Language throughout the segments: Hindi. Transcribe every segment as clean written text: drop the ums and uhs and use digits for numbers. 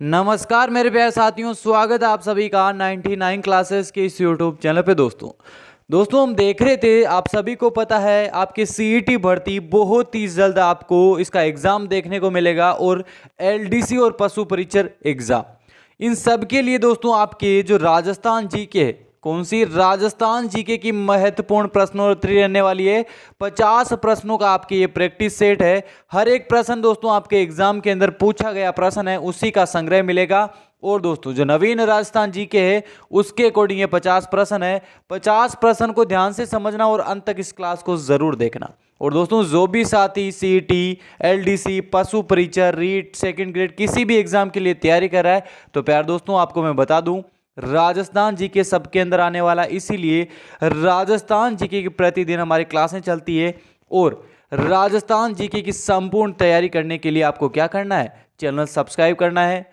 नमस्कार मेरे प्यारे साथियों, स्वागत है आप सभी का 99 क्लासेस के इस यूट्यूब चैनल पे। दोस्तों हम देख रहे थे, आप सभी को पता है आपके सीईटी भर्ती बहुत ही जल्द आपको इसका एग्ज़ाम देखने को मिलेगा और एलडीसी और पशु परीक्षर एग्ज़ाम, इन सब के लिए दोस्तों आपके जो राजस्थान जीके है, कौन सी राजस्थान जीके की महत्वपूर्ण प्रश्नोत्तरी रहने वाली है। 50 प्रश्नों का आपके ये प्रैक्टिस सेट है। हर एक प्रश्न दोस्तों आपके एग्जाम के अंदर पूछा गया प्रश्न है, उसी का संग्रह मिलेगा। और दोस्तों जो नवीन राजस्थान जीके है उसके अकॉर्डिंग ये 50 प्रश्न है। 50 प्रश्न को ध्यान से समझना और अंत तक इस क्लास को जरूर देखना। और दोस्तों जो भी साथी सीईटी, एलडीसी, पशु परीक्षर, रीट, सेकंड ग्रेड किसी भी एग्जाम के लिए तैयारी कर रहा है तो प्यार दोस्तों आपको मैं बता दूं, राजस्थान जीके सबके अंदर आने वाला, इसीलिए राजस्थान जीके की प्रतिदिन हमारी क्लासें चलती है। और राजस्थान जीके की संपूर्ण तैयारी करने के लिए आपको क्या करना है, चैनल सब्सक्राइब करना है,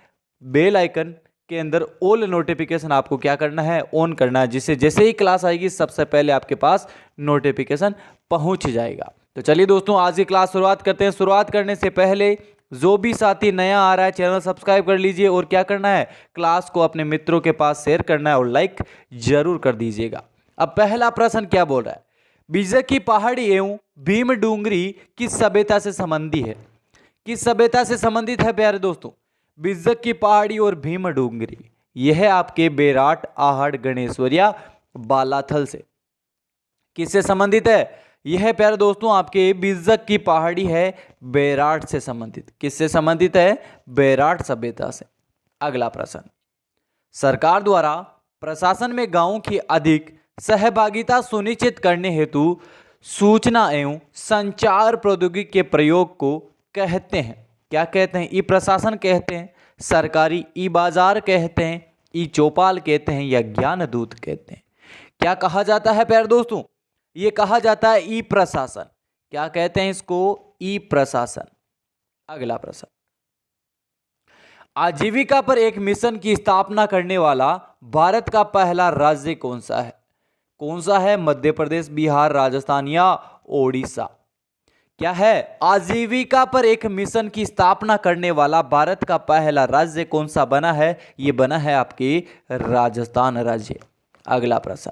बेल आइकन के अंदर ऑल नोटिफिकेशन आपको क्या करना है, ऑन करना है, जिससे जैसे ही क्लास आएगी सबसे पहले आपके पास नोटिफिकेशन पहुंच जाएगा। तो चलिए दोस्तों आज की क्लास शुरुआत करते हैं। शुरुआत करने से पहले जो भी साथी नया आ रहा है चैनल सब्सक्राइब कर लीजिए और क्या करना है, क्लास को अपने मित्रों के पास शेयर करना है और लाइक जरूर कर दीजिएगा। अब पहला प्रश्न क्या बोल रहा है, बीजक की पहाड़ी एवं भीम डूंगरी किस सभ्यता से संबंधी है। किस सभ्यता से संबंधित है प्यारे दोस्तों, बिज्जक की पहाड़ी और भीम डूंगरी, यह है आपके बेराट, आहड़, गणेश्वर या बालाथल से। किससे संबंधित है, यह प्यारे दोस्तों आपके बिज्जक की पहाड़ी है बेराट से संबंधित। किससे संबंधित है, बेराट सभ्यता से। अगला प्रश्न, सरकार द्वारा प्रशासन में गांवों की अधिक सहभागिता सुनिश्चित करने हेतु सूचना एवं संचार प्रौद्योगिकी के प्रयोग को कहते हैं, क्या कहते हैं, ई प्रशासन कहते हैं, सरकारी ई बाजार कहते हैं, ई चौपाल कहते हैं या ज्ञान दूत कहते हैं। क्या कहा जाता है प्यारे दोस्तों, ये कहा जाता है ई प्रशासन। क्या कहते हैं इसको, ई प्रशासन। अगला प्रश्न, आजीविका पर एक मिशन की स्थापना करने वाला भारत का पहला राज्य कौन सा है। कौन सा है, मध्य प्रदेश, बिहार, राजस्थान या ओडिशा। क्या है, आजीविका पर एक मिशन की स्थापना करने वाला भारत का पहला राज्य कौन सा बना है, ये बना है आपके राजस्थान राज्य। अगला प्रश्न,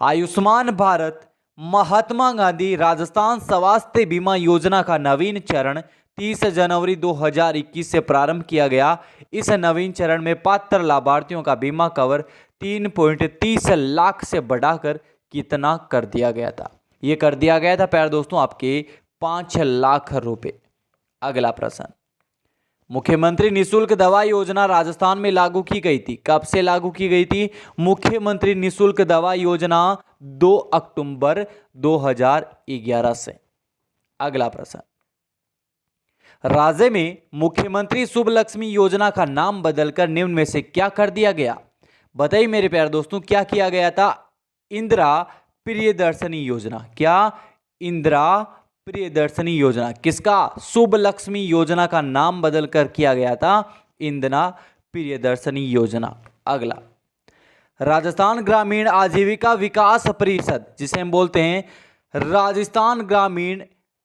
आयुष्मान भारत महात्मा गांधी राजस्थान स्वास्थ्य बीमा योजना का नवीन चरण 30 जनवरी 2021 से प्रारंभ किया गया। इस नवीन चरण में पात्र लाभार्थियों का बीमा कवर 3.30 लाख से बढ़ाकर कितना कर दिया गया था। ये कर दिया गया था प्यारे दोस्तों आपके 5 लाख रुपए। अगला प्रश्न, मुख्यमंत्री निशुल्क दवा योजना राजस्थान में लागू की गई थी, कब से लागू की गई थी। मुख्यमंत्री निशुल्क दवा योजना 2 अक्टूबर 2011 से। अगला प्रश्न, राज्य में मुख्यमंत्री शुभ लक्ष्मी योजना का नाम बदलकर निम्न में से क्या कर दिया गया। बताइए मेरे प्यारे दोस्तों, क्या किया गया था, इंदिरा प्रियदर्शनी योजना। क्या, इंदिरा प्रियदर्शनी योजना। किसका, शुभ लक्ष्मी योजना का नाम बदलकर किया गया था इंदिरा प्रियदर्शनी योजना। अगला, राजस्थान ग्रामीण आजीविका विकास परिषद, जिसे हम बोलते हैं राजस्थान ग्रामीण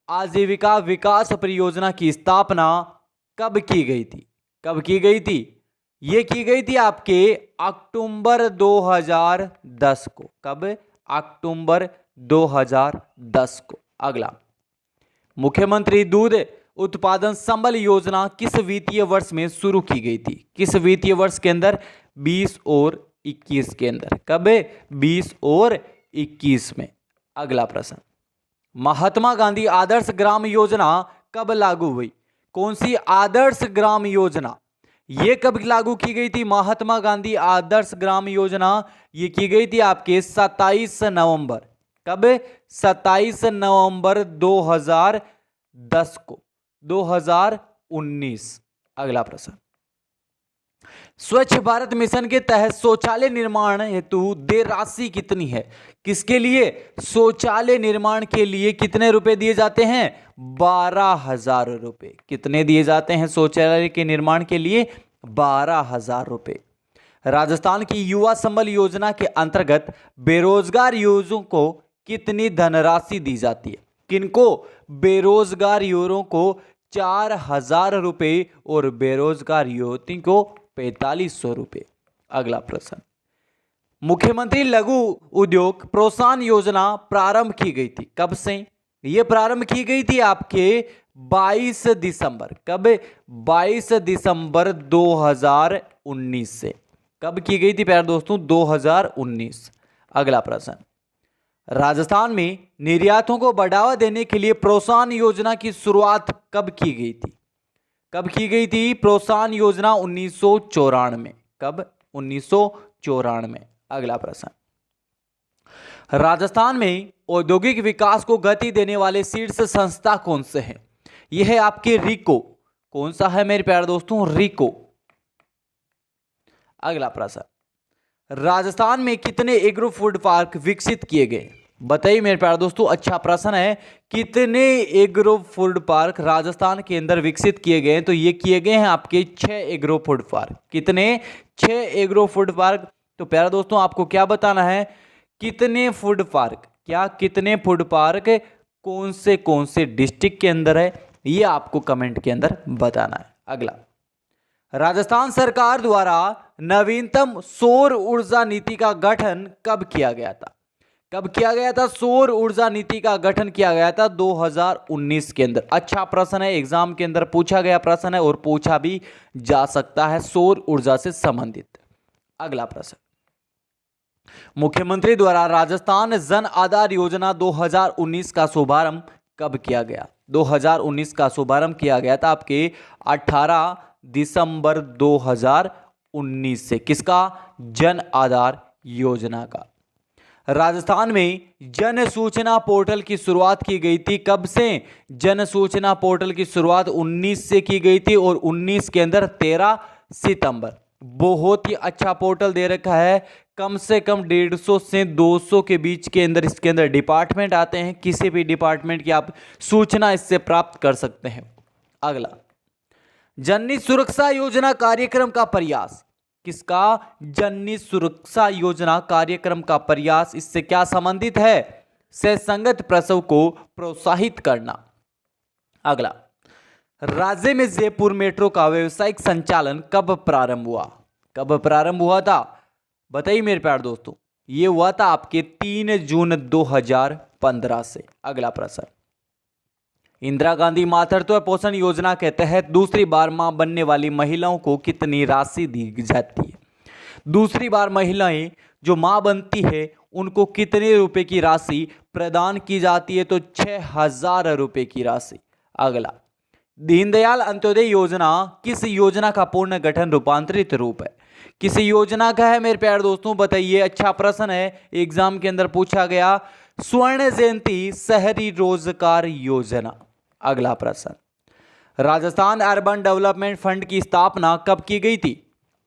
आजीविका विकास परियोजना की स्थापना कब की गई थी। कब की गई थी, ये की गई थी आपके अक्टूबर 2010 को। कब, अक्टूबर 2010 को। अगला, मुख्यमंत्री दूध उत्पादन संबल योजना किस वित्तीय वर्ष में शुरू की गई थी। किस वित्तीय वर्ष के अंदर, 20 और 21 के अंदर। कब, 20 और 21 में। अगला प्रश्न, महात्मा गांधी आदर्श ग्राम योजना कब लागू हुई। कौन सी आदर्श ग्राम योजना, ये कब लागू की गई थी, महात्मा गांधी आदर्श ग्राम योजना, ये की गई थी आपके 27 नवंबर। कब, 27 नवंबर 2010 को, 2019। अगला प्रश्न, स्वच्छ भारत मिशन के तहत शौचालय निर्माण हेतु देय राशि कितनी है। किसके लिए, शौचालय निर्माण के लिए कितने रुपए दिए जाते हैं, 12,000 रुपए। कितने दिए जाते हैं शौचालय के निर्माण के लिए, 12,000 रुपए। राजस्थान की युवा संबल योजना के अंतर्गत बेरोजगार युवकों को कितनी धनराशि दी जाती है। किनको, बेरोजगार युवकों को 4,000 रुपये और बेरोजगार युवती को 4,500 रुपये। अगला प्रश्न, मुख्यमंत्री लघु उद्योग प्रोत्साहन योजना प्रारंभ की गई थी कब से? ये प्रारंभ की गई थी आपके 22 दिसंबर, कब? 22 दिसंबर 2019 से। कब की गई थी प्यारे दोस्तों? 2019। अगला प्रश्न, राजस्थान में निर्यातों को बढ़ावा देने के लिए प्रोत्साहन योजना की शुरुआत कब की गई थी? कब की गई थी प्रोत्साहन योजना? 1994। कब? 1994। अगला प्रश्न, राजस्थान में औद्योगिक विकास को गति देने वाले शीर्ष संस्था कौन से हैं? यह है आपके रिको। कौन सा है मेरे प्यारे दोस्तों? रिको। अगला प्रश्न, राजस्थान में कितने एग्रो फूड पार्क विकसित किए गए? बताइए मेरे प्यारे दोस्तों, अच्छा प्रश्न है। कितने एग्रो फूड पार्क राजस्थान के अंदर विकसित किए गए? तो ये किए गए हैं आपके 6 एग्रो फूड पार्क। कितने? 6 एग्रो फूड पार्क। तो प्यारे दोस्तों आपको क्या बताना है? कितने फूड पार्क, क्या कितने फूड पार्क कौन से डिस्ट्रिक्ट के अंदर है, ये आपको कमेंट के अंदर बताना है। अगला, राजस्थान सरकार द्वारा नवीनतम सौर ऊर्जा नीति का गठन कब किया गया था? कब किया गया था? सौर ऊर्जा नीति का गठन किया गया था 2019 के अंदर। अच्छा प्रश्न है, एग्जाम के अंदर पूछा गया प्रश्न है और पूछा भी जा सकता है सौर ऊर्जा से संबंधित। अगला प्रश्न, मुख्यमंत्री द्वारा राजस्थान जन आधार योजना 2019 का शुभारंभ कब किया गया? 2019 का शुभारंभ किया गया था आपके 18 दिसंबर 2019 से। किसका? जन आधार योजना का। राजस्थान में जन सूचना पोर्टल की शुरुआत की गई थी कब से? जन सूचना पोर्टल की शुरुआत 19 से की गई थी और 19 के अंदर 13 सितंबर। बहुत ही अच्छा पोर्टल दे रखा है। कम से कम 150 से 200 के बीच के अंदर इसके अंदर डिपार्टमेंट आते हैं। किसी भी डिपार्टमेंट की आप सूचना इससे प्राप्त कर सकते हैं। अगला, जननी सुरक्षा योजना कार्यक्रम का प्रयास। किसका? जननी सुरक्षा योजना कार्यक्रम का प्रयास इससे क्या संबंधित है? सह प्रसव को प्रोत्साहित करना। अगला, राज्य में जयपुर मेट्रो का व्यावसायिक संचालन कब प्रारंभ हुआ? कब प्रारंभ हुआ था? बताइए मेरे प्यारे दोस्तों, ये हुआ था आपके 3 जून 2015 से। अगला प्रश्न, इंदिरा गांधी मातृत्व पोषण योजना के तहत दूसरी बार मां बनने वाली महिलाओं को कितनी राशि दी जाती है? दूसरी बार महिलाएं जो मां बनती है उनको कितने रुपए की राशि प्रदान की जाती है? तो 6,000 रुपए की राशि। अगला, दीनदयाल अंत्योदय योजना किस योजना का पूर्ण गठन रूपांतरित रूप है? किस योजना का है मेरे प्यारे दोस्तों? बताइए। अच्छा प्रश्न है, एग्जाम के अंदर पूछा गया। स्वर्ण जयंती शहरी रोजगार योजना। अगला प्रश्न, राजस्थान अर्बन डेवलपमेंट फंड की स्थापना कब की गई थी?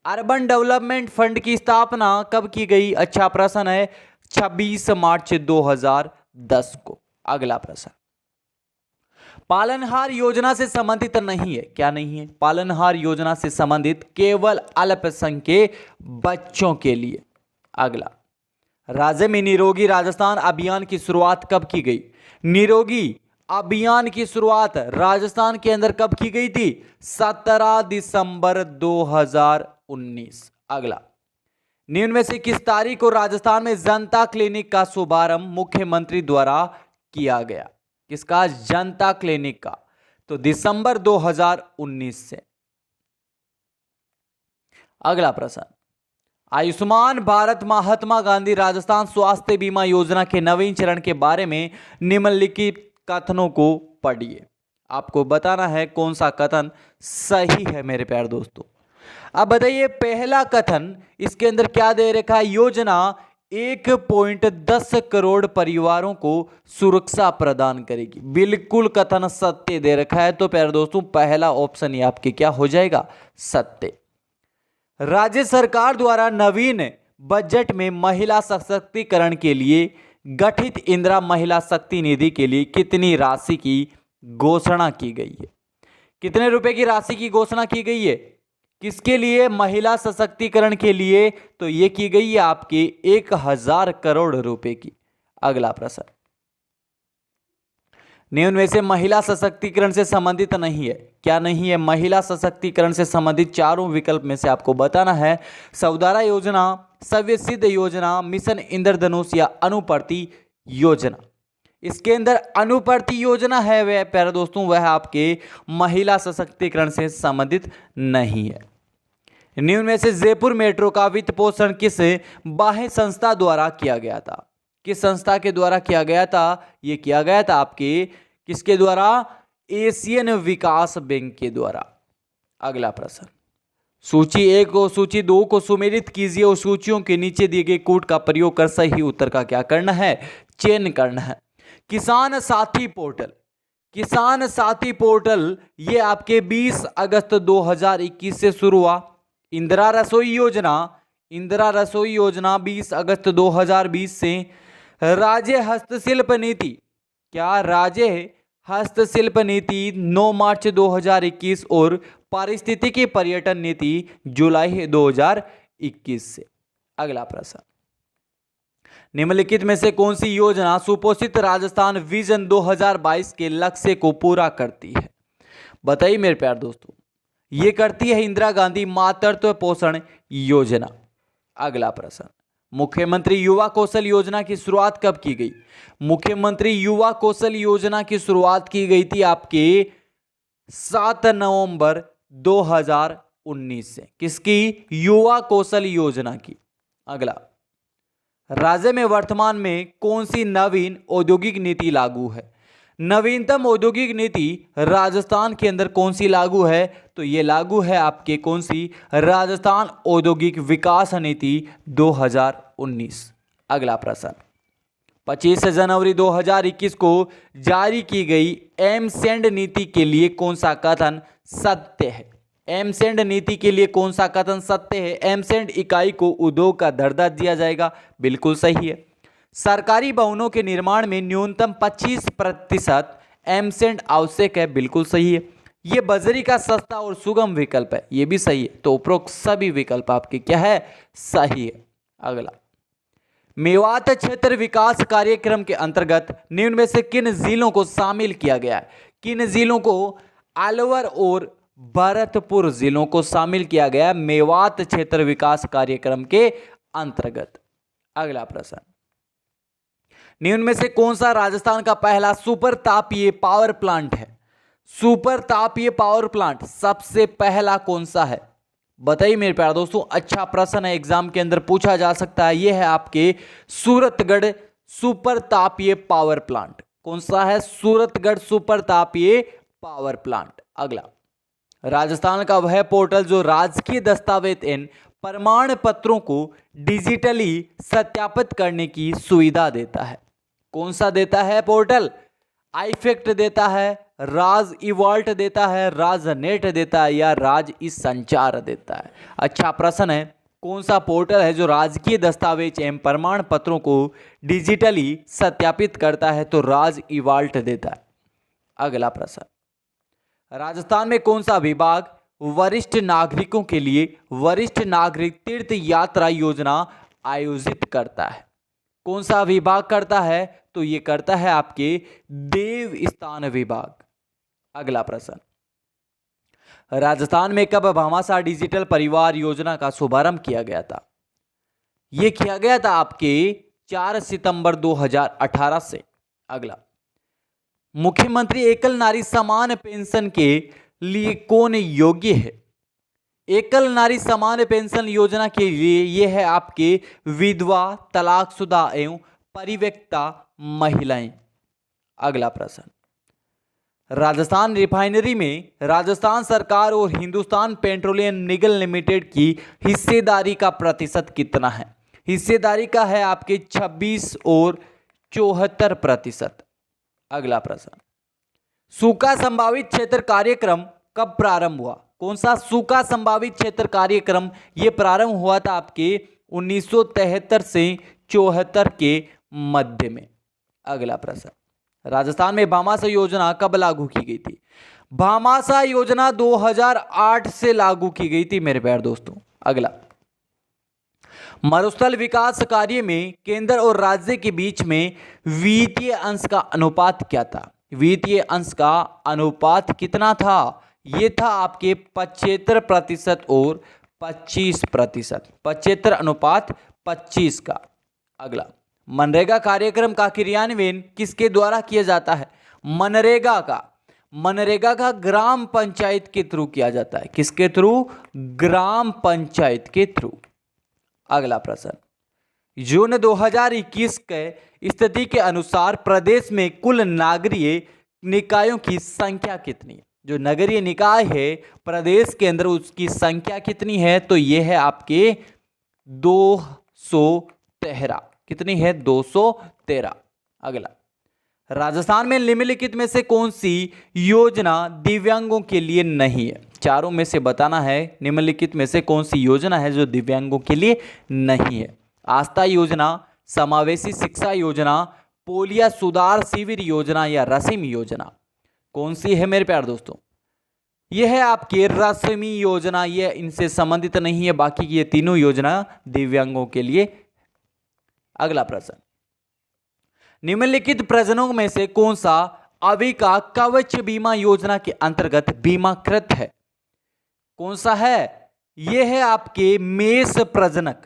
अर्बन डेवलपमेंट फंड की स्थापना कब की गई? अच्छा प्रश्न है, 26 मार्च 2010 को। अगला प्रश्न, पालनहार योजना से संबंधित नहीं है। क्या नहीं है? पालनहार योजना से संबंधित केवल अल्पसंख्यक बच्चों के लिए। अगला, राज्य में निरोगी राजस्थान अभियान की शुरुआत कब की गई? निरोगी अभियान की शुरुआत राजस्थान के अंदर कब की गई थी? 17 दिसंबर 2019। अगला, निम्न में से किस तारीख को राजस्थान में जनता क्लिनिक का शुभारंभ मुख्यमंत्री द्वारा किया गया? किसका? जनता क्लिनिक का। तो दिसंबर 2019 से। अगला प्रश्न, आयुष्मान भारत महात्मा गांधी राजस्थान स्वास्थ्य बीमा योजना के नवीन चरण के बारे में निम्नलिखित कथनों को पढ़िए। आपको बताना है कौन सा कथन सही है मेरे प्यारे दोस्तों। अब बताइए, पहला कथन इसके अंदर क्या दे रखा है? योजना 1.10 करोड़ परिवारों को सुरक्षा प्रदान करेगी। बिल्कुल कथन सत्य दे रखा है। तो प्यारे दोस्तों पहला ऑप्शन ये आपके क्या हो जाएगा? सत्य। राज्य सरकार द्वारा नवीन बजट में महिला सशक्तिकरण के लिए गठित इंदिरा महिला शक्ति निधि के लिए कितनी राशि की घोषणा की गई है? कितने रुपए की राशि की घोषणा की गई है? किसके लिए? महिला सशक्तिकरण के लिए। तो ये की गई है आपके 1000 करोड़ रुपए की। अगला प्रश्न, निम्न में से महिला सशक्तिकरण से संबंधित नहीं है। क्या नहीं है? महिला सशक्तिकरण से संबंधित चारों विकल्प में से आपको बताना है। सौदारा योजना, सव्य सिद्ध योजना, मिशन इंद्रधनुष या अनुपर्ति योजना। इसके अंदर अनुपर्ति योजना है वह प्यारे दोस्तों, वह आपके महिला सशक्तिकरण से संबंधित नहीं है। निम्न में से जयपुर मेट्रो का वित्त पोषण किस बाह्य संस्था द्वारा किया गया था? किस संस्था के द्वारा किया गया था? ये किया गया था आपके किसके द्वारा? एशियन विकास बैंक के द्वारा। अगला प्रश्न, सूची 1 और सूची 2 को सुमेलित कीजिए और सूचियों के नीचे दिए गए कोड का प्रयोग कर सही उत्तर का क्या करना है? चयन करना है। किसान साथी पोर्टल, किसान साथी पोर्टल ये आपके 20 अगस्त 2021 से शुरू हुआ। इंदिरा रसोई योजना, इंदिरा रसोई योजना 20 अगस्त 2020 से। राज्य हस्तशिल्प नीति, क्या राज्य हस्तशिल्प नीति 9 मार्च 2021 और पारिस्थितिकी पर्यटन नीति जुलाई 2021 से। अगला प्रश्न, निम्नलिखित में से कौन सी योजना सुपोषित राजस्थान विजन 2022 के लक्ष्य को पूरा करती है? बताइए मेरे प्यारे दोस्तों। ये करती है इंदिरा गांधी मातृत्व पोषण योजना। अगला प्रश्न, मुख्यमंत्री युवा कौशल योजना की शुरुआत कब की गई? मुख्यमंत्री युवा कौशल योजना की शुरुआत की गई थी आपके 7 नवंबर 2019 से। किसकी? युवा कौशल योजना की। अगला, राज्य में वर्तमान में कौन सी नवीन औद्योगिक नीति लागू है? नवीनतम औद्योगिक नीति राजस्थान के अंदर कौन सी लागू है? तो ये लागू है आपके कौन सी? राजस्थान औद्योगिक विकास नीति 2019। अगला प्रश्न, 25 जनवरी 2021 को जारी की गई एमसेंड नीति के लिए कौन सा कथन सत्य है? एमसेंड नीति के लिए कौन सा कथन सत्य है? एमसेंड इकाई को उद्योग का दर्जा दिया जाएगा, बिल्कुल सही है। सरकारी भवनों के निर्माण में न्यूनतम 25% एमसेंड आवश्यक है, बिल्कुल सही है। ये बजरी का सस्ता और सुगम विकल्प है, ये भी सही है। तो उपरोक्त सभी विकल्प आपके क्या है? सही है। अगला, मेवात क्षेत्र विकास कार्यक्रम के अंतर्गत निम्न में से किन जिलों को शामिल किया गया है? किन जिलों को? अलवर और भरतपुर जिलों को शामिल किया गया मेवात क्षेत्र विकास कार्यक्रम के अंतर्गत। अगला प्रश्न, निम्न में से कौन सा राजस्थान का पहला सुपर तापीय पावर प्लांट है? सुपर तापीय पावर प्लांट सबसे पहला कौन सा है? बताइए मेरे प्यारे दोस्तों, अच्छा प्रश्न है, एग्जाम के अंदर पूछा जा सकता है। यह है आपके सूरतगढ़ सुपर तापीय पावर प्लांट। कौन सा है? सूरतगढ़ सुपर तापीय पावर प्लांट। अगला, राजस्थान का वह पोर्टल जो राजकीय दस्तावेज एवं प्रमाण पत्रों को डिजिटली सत्यापित करने की सुविधा देता है। कौन सा देता है पोर्टल? आईफेक्ट देता है, राज इवॉल्ट देता है, राज नेट देता है या राज ई संचार देता है? अच्छा प्रश्न है, कौन सा पोर्टल है जो राजकीय दस्तावेज एवं प्रमाण पत्रों को डिजिटली सत्यापित करता है? तो राज इवॉल्ट देता है। अगला प्रश्न, राजस्थान में कौन सा विभाग वरिष्ठ नागरिकों के लिए वरिष्ठ नागरिक तीर्थ यात्रा योजना आयोजित करता है? कौन सा विभाग करता है? तो ये करता है आपके देव स्थान विभाग। अगला प्रश्न, राजस्थान में कब भामाशाह डिजिटल परिवार योजना का शुभारंभ किया गया था? यह किया गया था आपके 4 सितंबर 2018 से। अगला, मुख्यमंत्री एकल नारी समान पेंशन के लिए कौन योग्य है? एकल नारी समान पेंशन योजना के लिए यह है आपके विधवा, तलाकशुदा एवं परित्यक्ता महिलाएं। अगला प्रश्न, राजस्थान रिफाइनरी में राजस्थान सरकार और हिंदुस्तान पेट्रोलियम निगम लिमिटेड की हिस्सेदारी का प्रतिशत कितना है? हिस्सेदारी का है आपके 26 और 74%। अगला प्रश्न, सूखा संभावित क्षेत्र कार्यक्रम कब प्रारंभ हुआ? कौन सा सूखा संभावित क्षेत्र कार्यक्रम ये प्रारंभ हुआ था आपके 1973 से 74 के मध्य में। अगला प्रश्न, राजस्थान में भामाशाह योजना कब लागू की गई थी? भामाशाह योजना 2008 से लागू की गई थी मेरे प्यारे दोस्तों। अगला, मरुस्थल विकास कार्य में केंद्र और राज्य के बीच में वित्तीय अंश का अनुपात क्या था? वित्तीय अंश का अनुपात कितना था? ये था आपके 75% और 25%। 75 अनुपात 25 का। अगला, मनरेगा कार्यक्रम का क्रियान्वयन किसके द्वारा किया जाता है? मनरेगा का ग्राम पंचायत के थ्रू किया जाता है। किसके थ्रू? ग्राम पंचायत के थ्रू। अगला प्रश्न, जून 2021 के स्थिति के अनुसार प्रदेश में कुल नगरीय निकायों की संख्या कितनी है? जो नगरीय निकाय है प्रदेश के अंदर, उसकी संख्या कितनी है? तो यह है आपके 213। कितनी है? 213। अगला, राजस्थान में निम्नलिखित में से कौन सी योजना दिव्यांगों के लिए नहीं है? चारों में से बताना है निम्नलिखित में से कौन सी योजना है जो दिव्यांगों के लिए नहीं है। आस्था योजना, समावेशी शिक्षा योजना, पोलियो सुधार शिविर योजना या रसीम योजना। कौन सी है मेरे प्यारे दोस्तों? यह है आपकी रसीमी योजना। यह इनसे संबंधित नहीं है, बाकी ये तीनों योजना दिव्यांगों के लिए। अगला प्रश्न, निम्नलिखित प्रयोजनों में से कौन सा अविका कवच बीमा योजना के अंतर्गत बीमाकृत है? कौन सा है? यह है आपके मेष प्रजनक।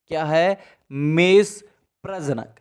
क्या है? मेष प्रजनक।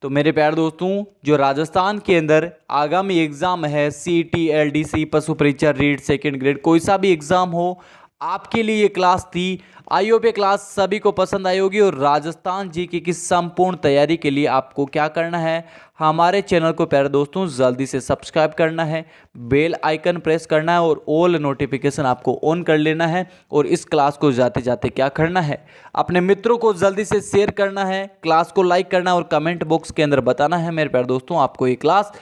तो मेरे प्यारे दोस्तों, जो राजस्थान के अंदर आगामी एग्जाम है सीटी, एलडीसी, पशु परीक्षा, रीट, सेकंड ग्रेड, कोई सा भी एग्जाम हो, आपके लिए ये क्लास थी। आई होप ये क्लास सभी को पसंद आई होगी। और राजस्थान जीके की संपूर्ण तैयारी के लिए आपको क्या करना है? हमारे चैनल को प्यारे दोस्तों जल्दी से सब्सक्राइब करना है, बेल आइकन प्रेस करना है और ऑल नोटिफिकेशन आपको ऑन कर लेना है। और इस क्लास को जाते जाते क्या करना है? अपने मित्रों को जल्दी से शेयर करना है, क्लास को लाइक करना है और कमेंट बॉक्स के अंदर बताना है मेरे प्यारे दोस्तों आपको ये क्लास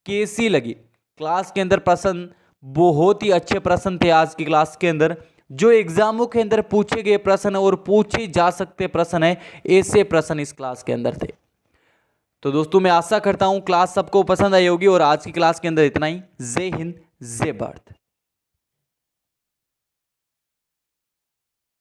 कैसी लगी। क्लास के अंदर प्रश्न बहुत ही अच्छे प्रश्न थे आज की क्लास के अंदर। जो एग्जामों के अंदर पूछे गए प्रश्न और पूछे जा सकते प्रश्न है, ऐसे प्रश्न इस क्लास के अंदर थे। तो दोस्तों मैं आशा करता हूं क्लास सबको पसंद आई होगी। और आज की क्लास के अंदर इतना ही। जय हिंद, जय भारत।